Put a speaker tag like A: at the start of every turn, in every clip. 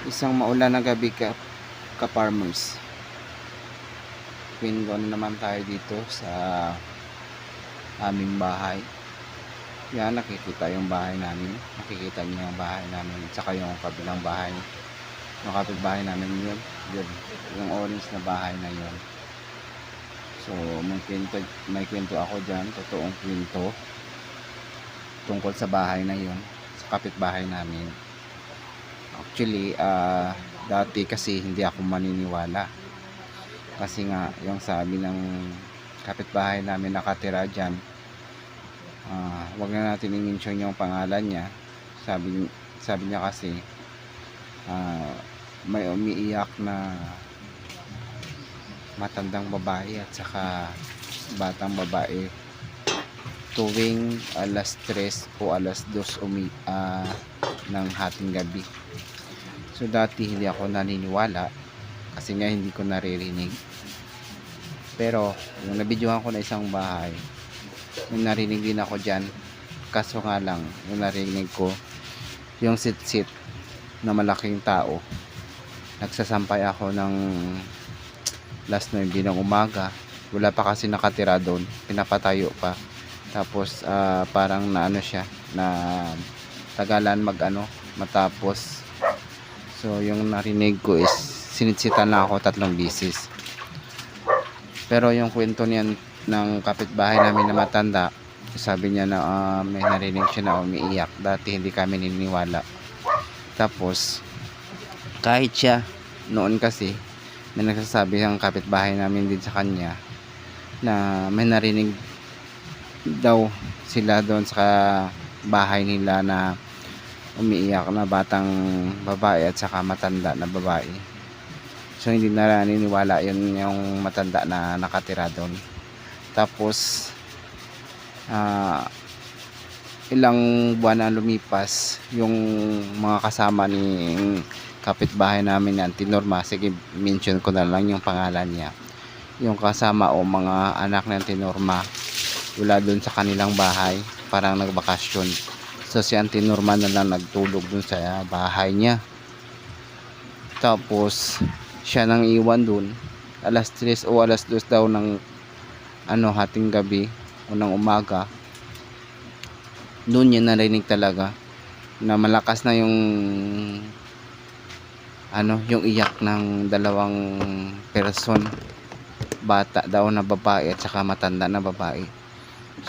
A: Isang maulan na gabi ka-farmers. Window na naman tayo dito sa aming bahay. Yan, nakikita yung bahay namin. Nakikita niyo yung bahay namin. Tsaka yung kabilang bahay. Yung kapitbahay namin yun. Yun. Yung orange na bahay na yun. So, may kwento ako dyan. Totoong kwento. Tungkol sa bahay na yun. Sa kapitbahay namin. Actually, dati kasi hindi ako maniniwala. Kasi nga, yung sabi ng kapitbahay namin nakatira dyan, wag na natin i-mention yung pangalan niya. Sabi niya kasi, may umiiyak na matandang babae at saka batang babae tuwing alas 3 o alas 2 ng hating gabi. So dati hindi ako naniniwala kasi nga hindi ko naririnig. Pero yung nabidyohan ko na isang bahay, yung narinig din ako dyan. Kaso nga lang, yung narinig ko, yung sit-sit na malaking tao. Nagsasampay ako ng last 9 ng umaga. Wala pa kasi nakatira doon, pinapatayo pa. Tapos parang na ano siya, na tagalan matapos. So yung narinig ko is sinitsitan na ako 3 beses. Pero yung kwento niyan ng kapitbahay namin na matanda, sabi niya na may narinig siya na umiiyak. Dati hindi kami niniwala. Tapos kahit siya noon kasi may nagsasabi ang kapitbahay namin din sa kanya na may narinig daw sila doon sa bahay nila na umiiyak na batang babae at saka matanda na babae. So hindi na naniniwala yun yung matanda na nakatira doon. Tapos ilang buwan na lumipas, yung mga kasama ni kapitbahay namin yan, Tinorma, sige mention ko na lang yung pangalan niya. Yung kasama o mga anak ng Tinorma wala doon sa kanilang bahay, parang nagbakasyon. So si Auntie Norma na lang nagtulog dun sa bahay niya. Tapos siya nang iwan dun alas 3 o alas 2 daw ng hating gabi o ng umaga. Doon niya narinig talaga na malakas na yung yung iyak ng dalawang person, bata daw na babae at saka matanda na babae.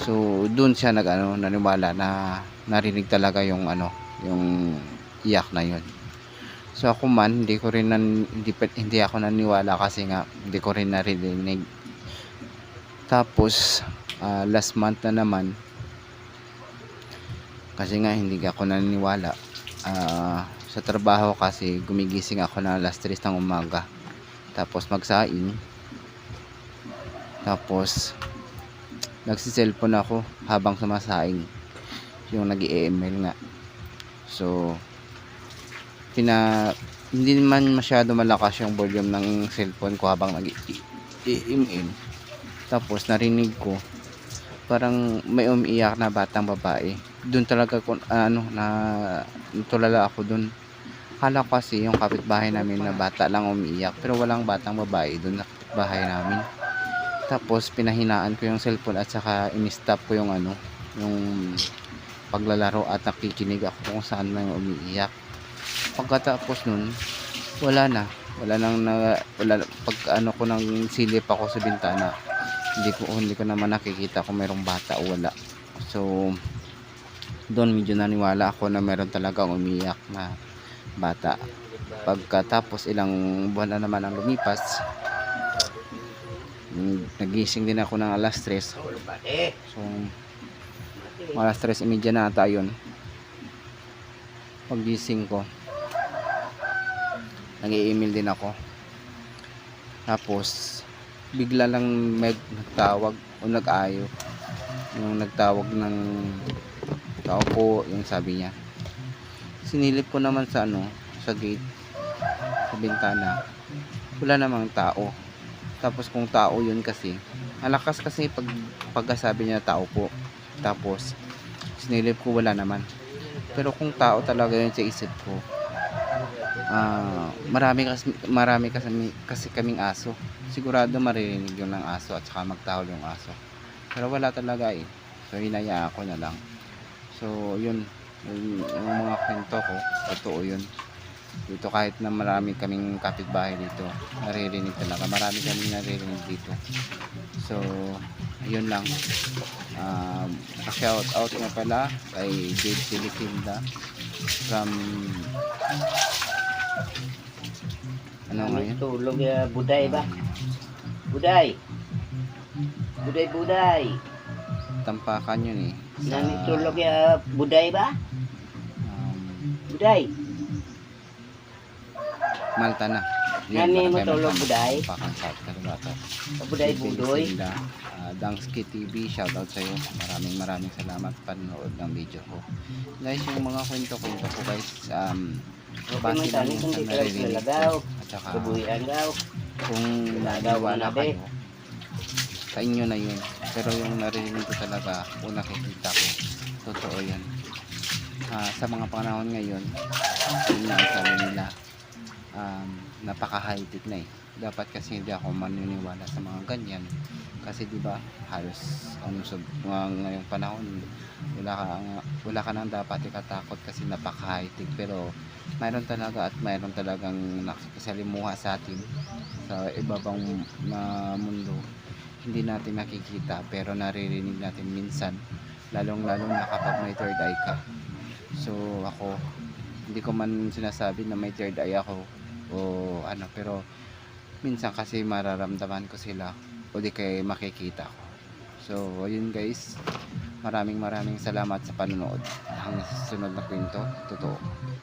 A: So doon siya naniwala na narinig talaga yung yung iyak na yun. So ako man hindi ako naniwala kasi nga hindi ko rin narinig. Tapos last month na naman, kasi nga hindi ako naniniwala, sa trabaho kasi gumigising ako na alas 3 ng umaga, tapos magsaing, tapos nagsi-cellphone ako habang sumasaing, yung nag-i-email nga. So hindi man masyado malakas yung volume ng cellphone ko habang nag-i-email. Tapos narinig ko parang may umiiyak na batang babae. Doon talaga natulala ako doon. Akala ko kasi yung kapitbahay namin na bata lang umiiyak, pero walang batang babae doon sa bahay namin. Tapos pinahinaan ko yung cellphone at saka in-stop ko yung yung paglalaro at nakikinig ako kung saan na yung umiiyak. Pagkatapos nun, wala pag ko nang silip ako sa bintana, hindi ko naman nakikita kung mayroong bata o wala. So doon medyo naniwala ako na meron talagang umiiyak na bata. Pagkatapos ilang buwan na naman ang lumipas, nagising din ako ng alas 3. So alas 3:30 na ata yun. Paggising ko, nag-i-email din ako. Tapos bigla lang may nagtawag o nag-ayo, yung nagtawag ng tao po, yung sabi niya. Sinilip ko naman sa sa gate, sa bintana, wala namang tao. Tapos kung tao yun kasi, alakas kasi pagkasabi niya tao po. Tapos sinilip ko, wala naman. Pero kung tao talaga yun sa isip ko, marami kasi kaming aso. Sigurado maririnig yun ng aso at saka magtahol yung aso. Pero wala talaga eh. So hinayaan ko na lang. So yung mga kwento ko, totoo yun. Dito kahit na marami kaming kapitbahay dito, naririnig talaga. Marami kaming naririnig dito. So yun lang. Pa-shout out nga pala kay Jade Filifinda from ano
B: Kami
A: ngayon?
B: tulog buday ba? Buday. Buday.
A: Tampakan yun eh. Sa
B: Nami tulog buday ba?
A: um,
B: Buday.
A: Malta na.
B: Nami mo
A: barangay
B: tulog
A: Malta na.
B: buday.
A: Tampakan sa Kalibata.
B: Buday budoy.
A: Dangski TV, shoutout sa iyo. Maraming salamat panonood ng video ko. Guys, yung mga kwento-kwento ko guys,
B: Okay
A: base
B: man
A: lang
B: tani
A: yung
B: kung
A: sa
B: di ka
A: naririnig
B: nalagaw.
A: ko. At saka
B: Kabuhian daw.
A: kung
B: Nalagaw
A: naniwala
B: na, be.
A: kayo, sa inyo na yun. Pero yung naririnig ko talaga, o nakikita ko, totoo yan. Sa mga panahon ngayon, yun nga ang sabi nila, napaka-high-tech na eh. Dapat kasi hindi ako maniniwala sa mga ganyan. Kasi di ba halos ngayong panahon wala ka nang dapat ikatakot kasi napaka-high-tech, pero mayroon talagang nakikisalimuha sa atin sa ibabang na mundo. Hindi natin nakikita pero naririnig natin minsan, lalong na kapag may third eye ka. So ako, hindi ko man sinasabi na may third eye ako o ano, pero minsan kasi mararamdaman ko sila o di kaya makikita ko. So ayun guys, maraming salamat sa panonood. Hanggang sa susunod na kwento, totoo.